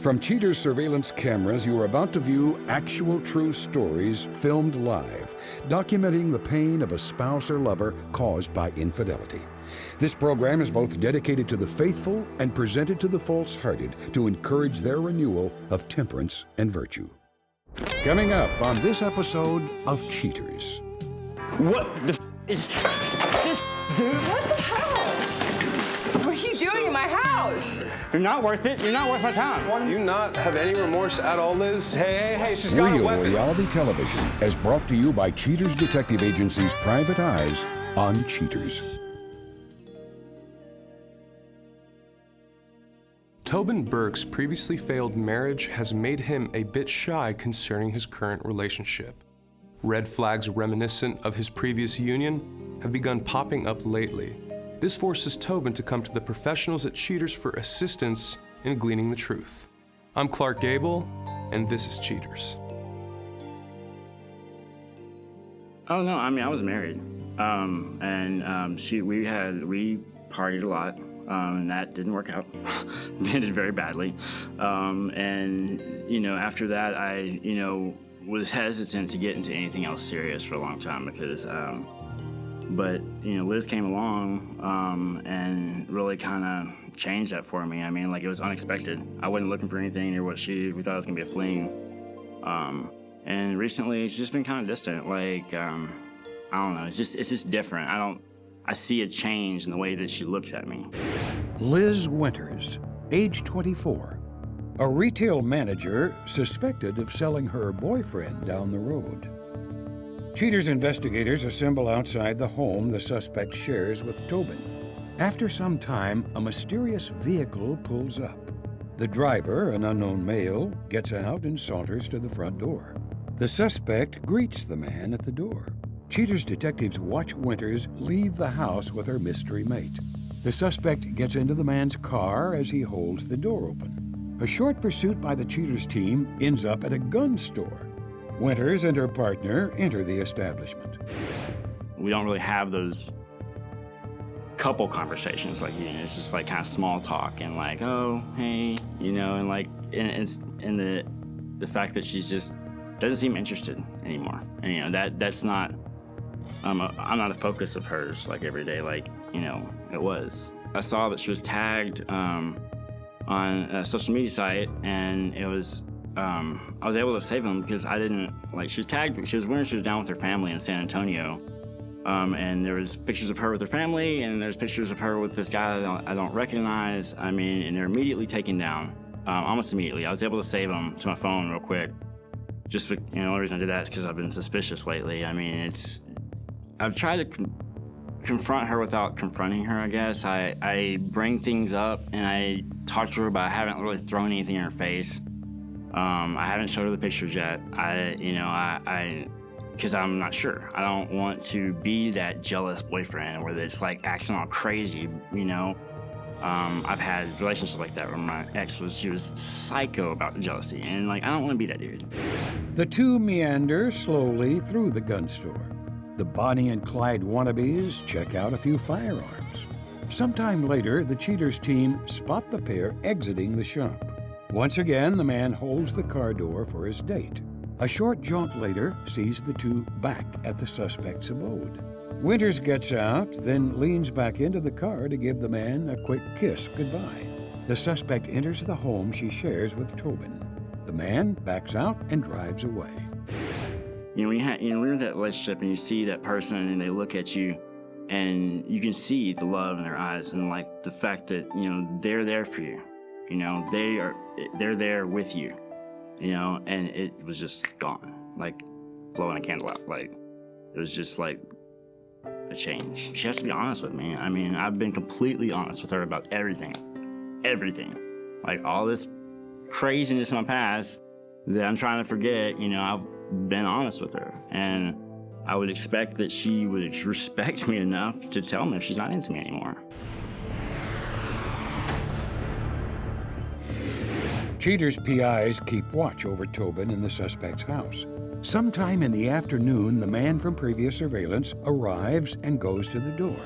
From Cheater's surveillance cameras, you are about to view actual true stories filmed live, documenting the pain of a spouse or lover caused by infidelity. This program is both dedicated to the faithful and presented to the false-hearted to encourage their renewal of temperance and virtue. Coming up on this episode of Cheaters. What the is this, dude? What the hell? What are you doing in my house? You're not worth it. You're not worth my time. Do you not have any remorse at all, Liz? Hey, she's got a Real weapon. reality television is brought to you by Cheaters Detective Agency's Private Eyes on Cheaters. Tobyn Burke's previously failed marriage has made him a bit shy concerning his current relationship. Red flags reminiscent of his previous union have begun popping up lately. This forces Tobyn to come to the professionals at Cheaters for assistance in gleaning the truth. I'm Clark Gable, and this is Cheaters. Oh no, I mean I was married, we partied a lot, and that didn't work out. It ended very badly, and after that I was hesitant to get into anything else serious for a long time because. But Liz came along and really kind of changed that for me. I mean, like, it was unexpected. I wasn't looking for anything near we thought it was gonna be a fling. And recently, it's just been kind of distant. Like, I don't know. It's just different. I see a change in the way that she looks at me. Liz Winters, age 24, a retail manager suspected of selling her boyfriend down the road. Cheaters investigators assemble outside the home the suspect shares with Tobyn. After some time, a mysterious vehicle pulls up. The driver, an unknown male, gets out and saunters to the front door. The suspect greets the man at the door. Cheaters detectives watch Winters leave the house with her mystery mate. The suspect gets into the man's car as he holds the door open. A short pursuit by the Cheaters team ends up at a gun store. Winters and her partner enter the establishment. We don't really have those couple conversations it's just like kind of small talk and like, oh, hey, and the fact that she's just doesn't seem interested anymore. And that's not I'm not a focus of hers like every day it was. I saw that she was tagged on a social media site, and it was I was able to save them because I didn't, she was tagged, she was down with her family in San Antonio. And there was pictures of her with her family, and there's pictures of her with this guy I don't recognize. I mean, and they're immediately taken down, almost immediately. I was able to save them to my phone real quick. The only reason I did that is because I've been suspicious lately. I mean, I've tried to confront her without confronting her, I guess. I bring things up, and I talk to her, but I haven't really thrown anything in her face. I haven't showed her the pictures yet. Because I'm not sure. I don't want to be that jealous boyfriend where it's like acting all crazy, I've had relationships like that where my ex she was psycho about jealousy, and I don't want to be that dude. The two meander slowly through the gun store. The Bonnie and Clyde wannabes check out a few firearms. Sometime later, the Cheaters team spot the pair exiting the shop. Once again, the man holds the car door for his date. A short jaunt later sees the two back at the suspect's abode. Winters gets out, then leans back into the car to give the man a quick kiss goodbye. The suspect enters the home she shares with Tobyn. The man backs out and drives away. When you're in that relationship and you see that person and they look at you, and you can see the love in their eyes and the fact that they're there for you. They're there with you, and it was just gone, blowing a candle out. It was just a change. She has to be honest with me. I mean, I've been completely honest with her about everything. All this craziness in my past that I'm trying to forget, I've been honest with her. And I would expect that she would respect me enough to tell me if she's not into me anymore. Cheaters' PIs keep watch over Tobyn in the suspect's house. Sometime in the afternoon, the man from previous surveillance arrives and goes to the door.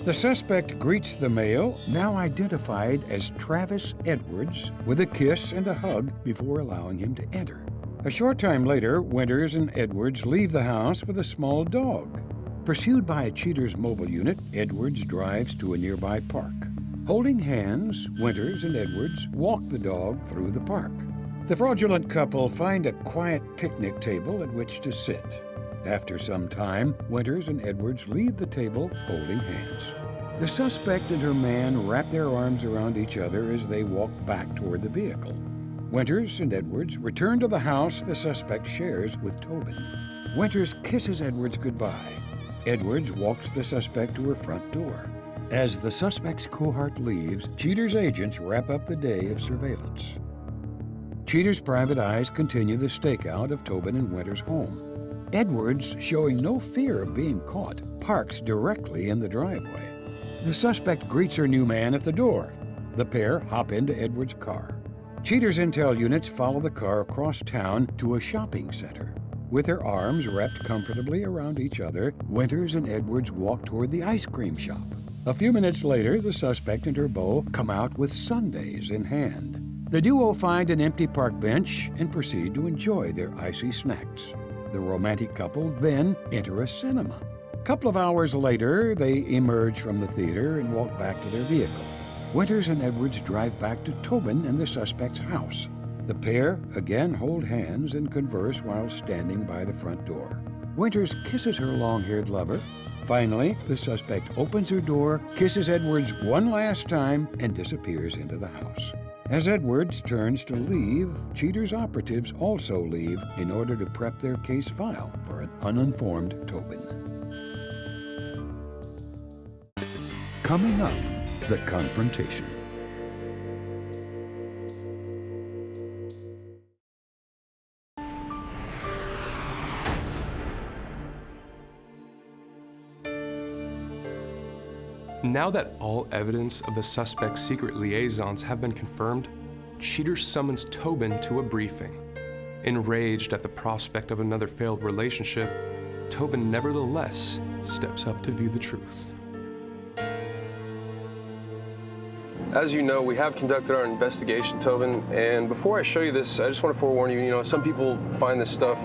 The suspect greets the male, now identified as Travis Edwards, with a kiss and a hug before allowing him to enter. A short time later, Winters and Edwards leave the house with a small dog. Pursued by a cheater's mobile unit, Edwards drives to a nearby park. Holding hands, Winters and Edwards walk the dog through the park. The fraudulent couple find a quiet picnic table at which to sit. After some time, Winters and Edwards leave the table holding hands. The suspect and her man wrap their arms around each other as they walk back toward the vehicle. Winters and Edwards return to the house the suspect shares with Tobyn. Winters kisses Edwards goodbye. Edwards walks the suspect to her front door. As the suspect's cohort leaves, Cheater's agents wrap up the day of surveillance. Cheater's private eyes continue the stakeout of Tobyn and Winters' home. Edwards, showing no fear of being caught, parks directly in the driveway. The suspect greets her new man at the door. The pair hop into Edwards' car. Cheater's intel units follow the car across town to a shopping center. With their arms wrapped comfortably around each other, Winters and Edwards walk toward the ice cream shop. A few minutes later, the suspect and her beau come out with sundaes in hand. The duo find an empty park bench and proceed to enjoy their icy snacks. The romantic couple then enter a cinema. A couple of hours later, they emerge from the theater and walk back to their vehicle. Winters and Edwards drive back to Tobyn and the suspect's house. The pair again hold hands and converse while standing by the front door. Winters kisses her long-haired lover. Finally, the suspect opens her door, kisses Edwards one last time, and disappears into the house. As Edwards turns to leave, Cheater's operatives also leave in order to prep their case file for an uninformed Tobyn. Coming up, the confrontation. Now that all evidence of the suspect's secret liaisons have been confirmed, Cheater summons Tobyn to a briefing. Enraged at the prospect of another failed relationship, Tobyn nevertheless steps up to view the truth. As you know, we have conducted our investigation, Tobyn, and before I show you this, I just want to forewarn you, some people find this stuff,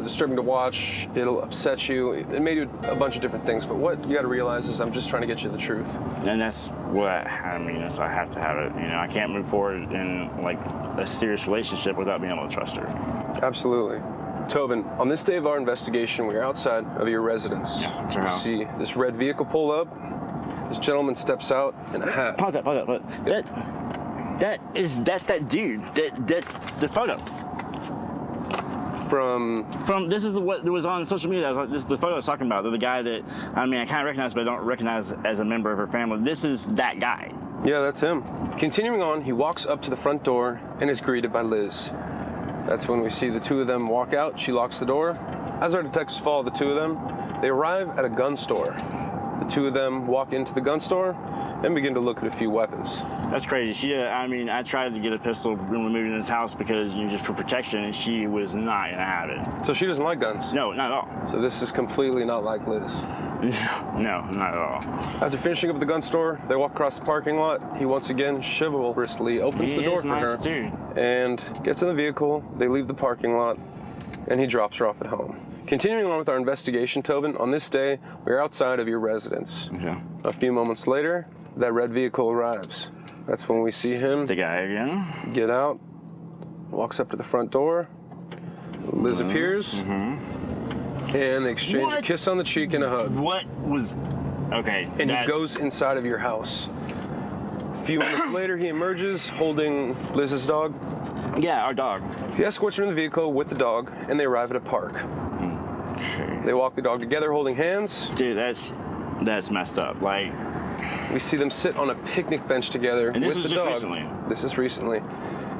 disturbing to watch, it'll upset you, it may do a bunch of different things, but what you gotta realize is I'm just trying to get you the truth. And that's what, that's I have to have it. I can't move forward in a serious relationship without being able to trust her. Absolutely. Tobyn, on this day of our investigation, we are outside of your residence. It's your house. See this red vehicle pull up. This gentleman steps out in a hat. Pause that. That's that dude. That's the photo. From this is what was on social media. This is the photo I was talking about. The guy that I kind of recognize, but I don't recognize as a member of her family. This is that guy. Yeah, that's him. Continuing on, he walks up to the front door and is greeted by Liz. That's when we see the two of them walk out. She locks the door. As our detectives follow the two of them, they arrive at a gun store. The two of them walk into the gun store and begin to look at a few weapons. That's crazy. I tried to get a pistol when we moved in this house because, just for protection, and she was not gonna have it. So she doesn't like guns? No, not at all. So this is completely not like Liz? No, not at all. After finishing up at the gun store, they walk across the parking lot. He once again chivalrously opens the door for her dude. and gets in the vehicle. They leave the parking lot and he drops her off at home. Continuing on with our investigation, Tobyn, on this day, we are outside of your residence. Okay. A few moments later, that red vehicle arrives. That's when we see him The guy again. get out, walks up to the front door. Liz appears, and they exchange a kiss on the cheek and a hug. What was... Okay. And he goes inside of your house. A few minutes later, he emerges holding Liz's dog. Yeah, our dog. He escorts her in the vehicle with the dog, and they arrive at a park. Okay. They walk the dog together, holding hands. Dude, that's messed up. We see them sit on a picnic bench together And this with was the just dog. recently? This is recently.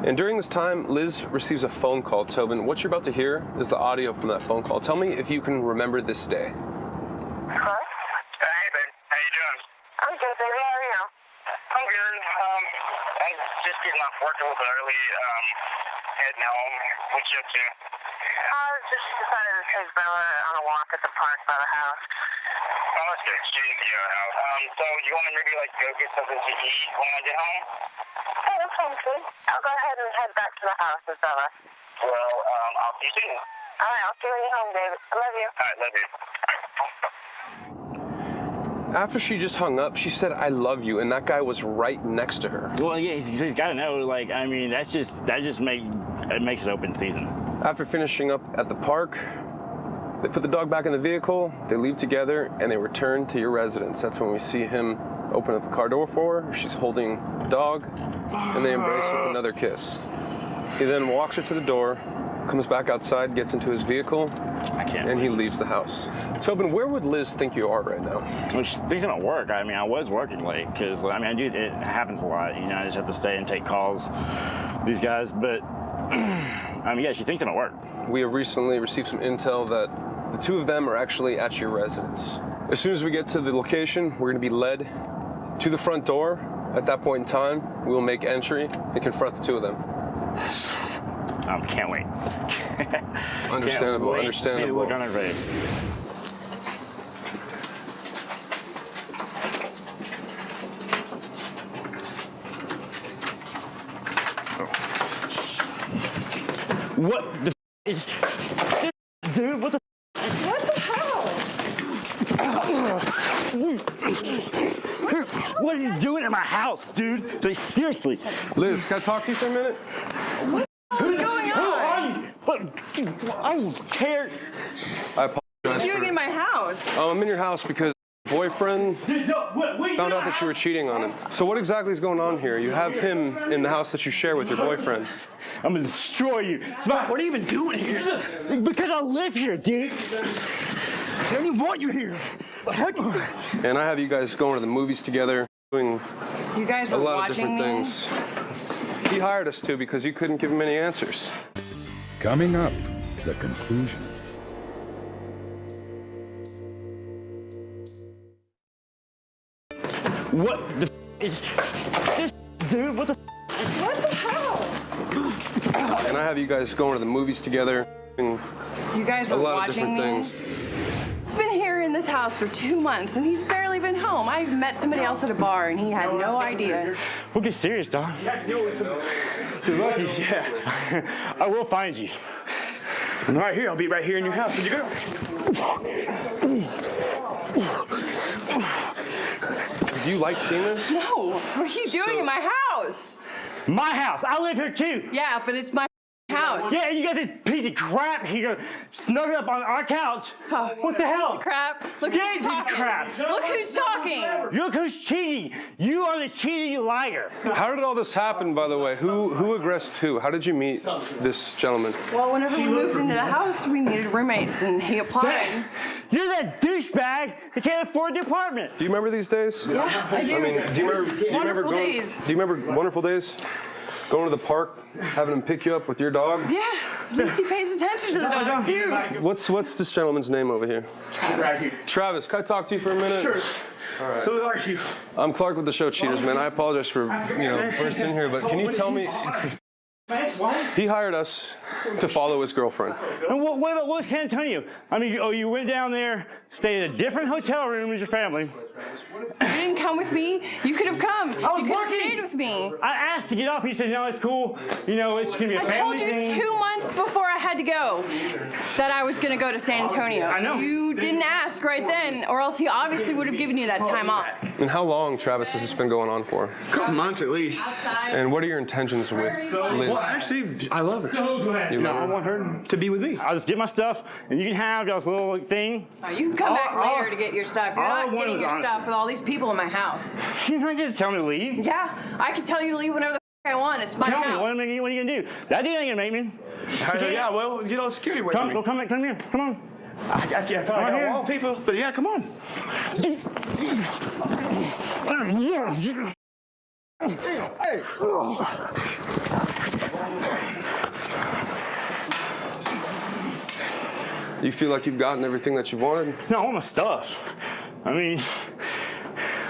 And during this time, Liz receives a phone call. Tobyn, what you're about to hear is the audio from that phone call. Tell me if you can remember this day. Hello? Hey, babe. How you doing? I'm good, baby. How are you? I'm good. I'm just getting off work a little bit early, heading home. What you up to? I just decided to take Bella on a walk at the park by the house. that's good. She didn't see our house. So you want to maybe like go get something to eat when I get home? Hey, that sounds good. I'll go ahead and head back to the house and fella. Well, I'll see you soon. All right, I'll see you when you're home, David. I love you. All right, love you. After she just hung up, she said, "I love you," and that guy was right next to her. Well, yeah, he's got to know. Like, I mean, that just makes it open season. After finishing up at the park, they put the dog back in the vehicle, they leave together, and they return to your residence. That's when we see him open up the car door for her. She's holding the dog, and they embrace with another kiss. He then walks her to the door, comes back outside, gets into his vehicle, and he leaves the house. Tobyn, where would Liz think you are right now? Well, she thinks I'm at work. I mean, I was working late because, I mean, it happens a lot. You know, I just have to stay and take calls, these guys. But, I mean, yeah, she thinks I'm at work. We have recently received some intel that the two of them are actually at your residence. As soon as we get to the location, we're going to be led to the front door. At that point in time, we'll make entry and confront the two of them. Can't wait. Understandable, Can't wait to see the look on her face. What the is dude, what the What the hell? what are you doing in my house, dude? Like, seriously. Liz, can I talk to you for a minute? What's going Who on? are you? What? I'm scared. I apologize. What are you doing in my house? I'm in your house because boyfriend found out that you were cheating on him. So what exactly is going on here? You have him in the house that you share with your boyfriend. I'm gonna destroy you. What are you even doing here? Because I live here, dude. I don't even want you here. And I have you guys going to the movies together, doing You guys a were lot of watching different me? things. He hired us to because you couldn't give him any answers. Coming up, the conclusion. What the is this, dude? What the? What the hell? And I have you guys going to the movies together, doing You guys a were lot of watching different me? things. I've been here in this house for 2 months, and he's barely been home. I met somebody else at a bar, and he had no idea. We'll get serious, dog. You're lucky, yeah. I will find you. I'm right here. I'll be right here in your house. Where'd you go? Do you like seeing this? No, what are you doing in my house? My house. I live here too. Yeah, but it's my house. Yeah, you got this piece of crap here snuggled up on our couch. Oh, What the hell? Piece of crap. Look Yeah, who's piece of talking. crap. Look who's talking. Look who's cheating. You are the cheating liar. How did all this happen, by the way? Who aggressed who? How did you meet this gentleman? Well, whenever we moved into the house, we needed roommates, and he applied. You're that douchebag that can't afford the apartment. Do you remember these days? Yeah, I do. I mean, do you remember Wonderful going? days. Do you remember wonderful days? Going to the park, having him pick you up with your dog? Yeah, at least he pays attention to the dog, too. What's this gentleman's name over here? Travis, can I talk to you for a minute? Sure. All right. Who are you? I'm Clark with the show Cheaters, man. I apologize for, bursting in here, but can you tell me? He hired us to follow his girlfriend. And what San Antonio? I mean, you went down there, stayed in a different hotel room as your family. You didn't come with me. You could have come. I was you could have working. stayed with me. I asked to get off. He said, no, it's cool. It's going to be a I family told you thing. 2 months before I had to go that I was going to go to San Antonio. I know. You didn't ask right then, or else he obviously would have given you that time off. And how long, Travis, has this been going on for? A couple months at least. And what are your intentions with Liz? Well, actually, I love her. So glad. You love I her? want her to be with me. I'll just get my stuff, and you can have y'all's little thing. Oh, you can come back later to get your stuff. You're all I not wanted getting was your stuff with all these people in my house. You're not going to tell me to leave. Yeah, I can tell you to leave whenever the I want. It's my Tell me, house. what are you going to do? That dude ain't going to make me. Yeah, well, get all the security away from me. Come here. Come on. I can't Right find here. all people, but yeah, come on. Do you feel like you've gotten everything that you wanted? No, I want my stuff. I mean,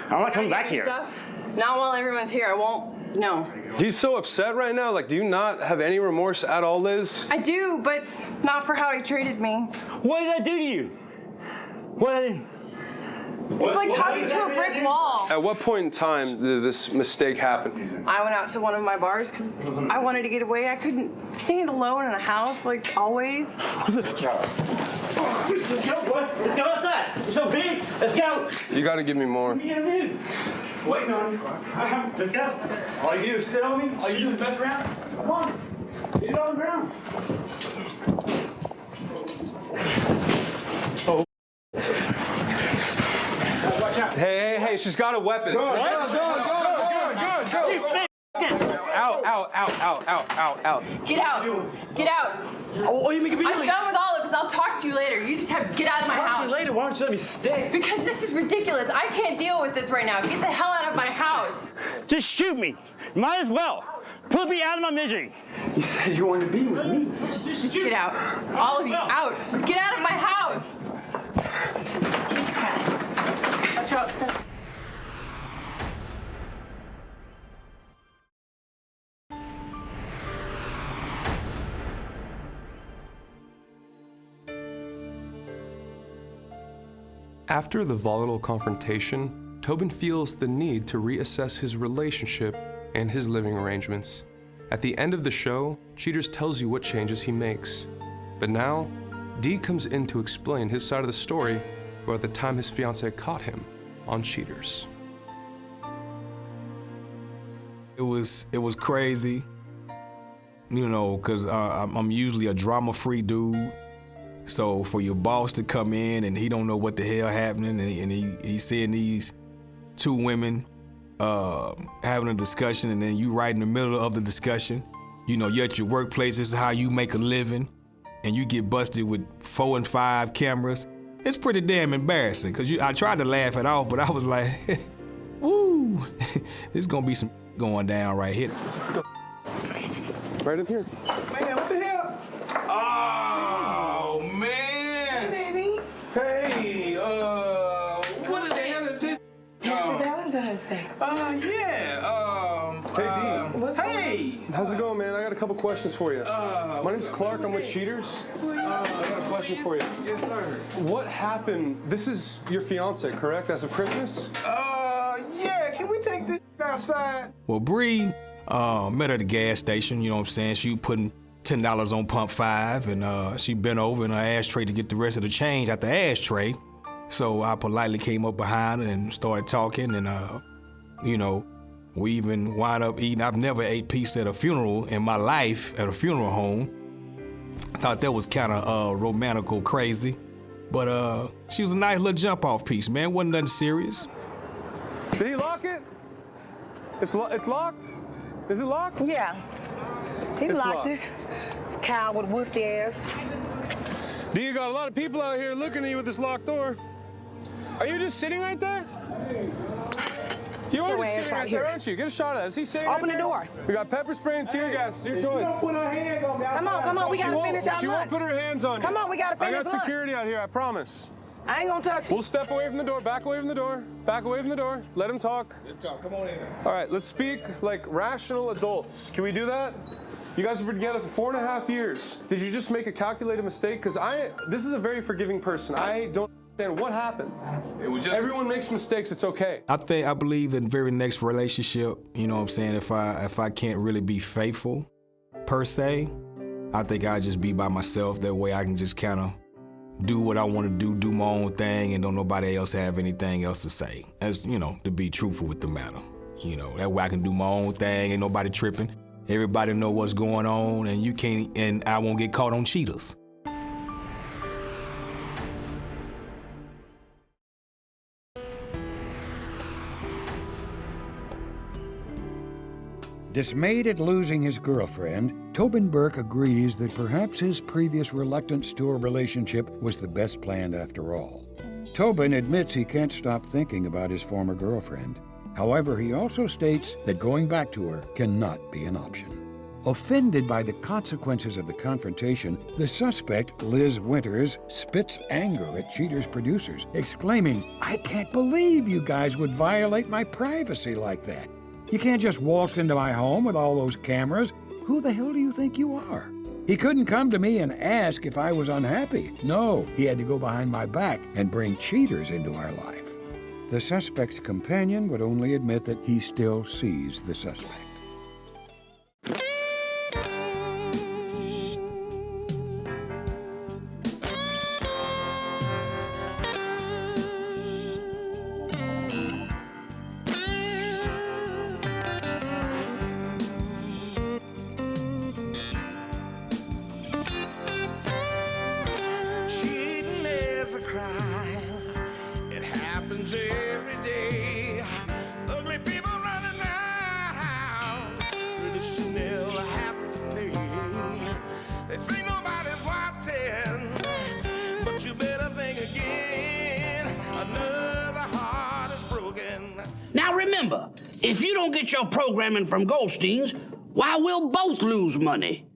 I'm not coming back Your here. Stuff? Not while everyone's here. I won't. No. He's so upset right now. Like, do you not have any remorse at all, Liz? I do, but not for how he treated me. What did I do to you? What did I do? It's like talking to a brick wall. At what point in time did this mistake happen? I went out to one of my bars because I wanted to get away. I couldn't stand alone in a house, like always. Let's go, boy. Let's go outside. You're so big. Let's go. You gotta give me more. What are you gonna do? Waiting on you. Let's go. All you do is sit on me. All you do is mess around. Come on. Get it on the ground. Hey, she's got a weapon. Go. Ow. Get out. Get out. Oh, you making me I'm done with all of this. I'll talk to you later. You just have to get out of my Talk house. to me later. Why don't you let me stay? Because this is ridiculous. I can't deal with this right now. Get the hell out of my house. Just shoot me. Might as well. Put me out of my misery. You said you wanted to be with me. Just get out. All of you, out. Just get out of my house. Watch out, step. After the volatile confrontation, Tobyn feels the need to reassess his relationship and his living arrangements. At the end of the show, Cheaters tells you what changes he makes. But now, Dee comes in to explain his side of the story about the time his fiancée caught him on Cheaters. It was crazy, you know, because I'm usually a drama-free dude. So for your boss to come in and he don't know what the hell happening, and he's seeing these two women having a discussion, and then you right in the middle of the discussion, you know, you're at your workplace, this is how you make a living, and you get busted with 4 and 5 cameras. It's pretty damn embarrassing, because I tried to laugh it off, but I was like, woo, there's gonna be some going down right here. Right up here. Man, what the hell? Oh, man. Hey, baby. Hey, what the hell is this? Happy Valentine's Day. Hey, how's it going, man? I got a couple questions for you. My name's Clark. I'm with Cheaters. I got a question for you. Yes, sir. What happened? This is your fiance, correct? As of Christmas? Yeah, can we take this outside? Well, Bree met her at the gas station, you know what I'm saying? She was putting $10 on pump 5, and she bent over in her ashtray to get the rest of the change out the ashtray. So I politely came up behind her and started talking, and, you know, we even wound up eating. I've never ate pizza at a funeral in my life, at a funeral home. I thought that was kind of romantical crazy. But she was a nice little jump-off piece, man. Wasn't nothing serious. Did he lock it? It's locked? Is it locked? Yeah. He It's locked locked. it. It's Kyle with wussy ass. D, you got a lot of people out here looking at you with this locked door. Are you just sitting right there? You are your just ass sitting out right there, here. aren't you? Get a shot of that. Is he sitting Open right the there? door. We got pepper spray and tear gas. It's your choice. Put her hands on me. Come on, we gotta finish our She lunch. won't put her hands on you. Come on, we gotta I finish got lunch. security out here, I promise. I ain't gonna touch you. We'll step away from the door, back away from the door, back away from the door. Let him talk. Come on in. All right, let's speak like rational adults. Can we do that? You guys have been together for 4.5 years. Did you just make a calculated mistake? Because this is a very forgiving person. I don't understand what happened. It was just... Everyone makes mistakes, it's okay. I believe in the very next relationship, you know what I'm saying, if I can't really be faithful, per se, I think I'll just be by myself. That way I can just kind of do what I want to do my own thing, and don't nobody else have anything else to say. As, you know, to be truthful with the matter. You know, that way I can do my own thing, ain't nobody tripping. Everybody know what's going on, and I won't get caught on cheaters. Dismayed at losing his girlfriend, Tobyn Burke agrees that perhaps his previous reluctance to a relationship was the best plan after all. Tobyn admits he can't stop thinking about his former girlfriend. However, he also states that going back to her cannot be an option. Offended by the consequences of the confrontation, the suspect, Liz Winters, spits anger at Cheaters' producers, exclaiming, "I can't believe you guys would violate my privacy like that. You can't just waltz into my home with all those cameras. Who the hell do you think you are? He couldn't come to me and ask if I was unhappy. No, he had to go behind my back and bring Cheaters into our life." The suspect's companion would only admit that he still sees the suspect. Cheating is a crime. It happens every day. Ugly people running around. Pretty soon they'll have to pay. They think nobody's watching, but you better think again. Another heart is broken. Now remember, if you don't get your programming from Goldstein's, why, we'll both lose money.